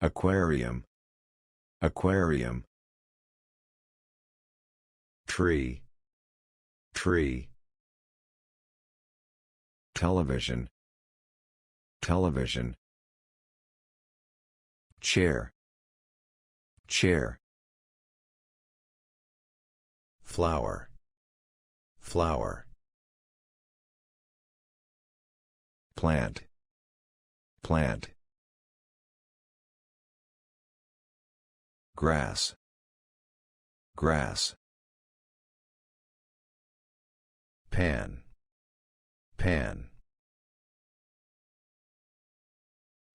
Aquarium. Aquarium. Tree. Tree. Television. Television. Chair. Chair. Flower. Flower. Plant. Plant. Grass. Grass. Pan. Pan.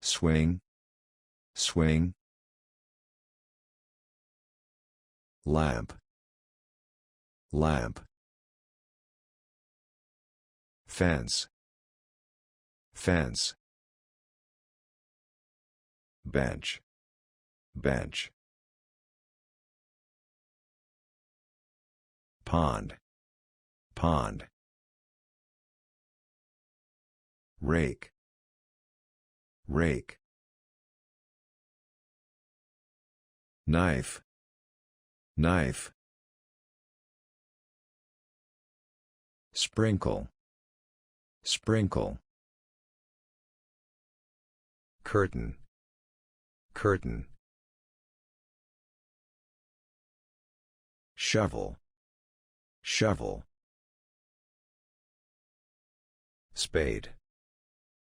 Swing. Swing. Lamp. Lamp. Fence. Fence. Bench. Bench. Pond. Pond. Rake. Rake. Knife. Knife. Sprinkle. Sprinkle. Curtain. Curtain. Shovel. Shovel. Spade.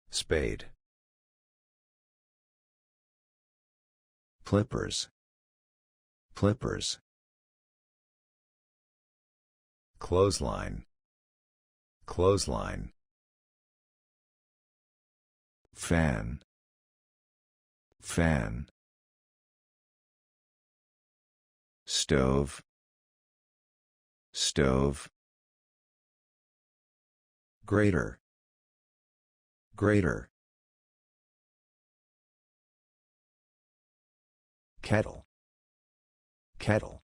Spade. Clippers. Clippers. Clothesline. Clothesline. Fan. Fan. Stove. Stove. Grater. Grater. Kettle. Kettle.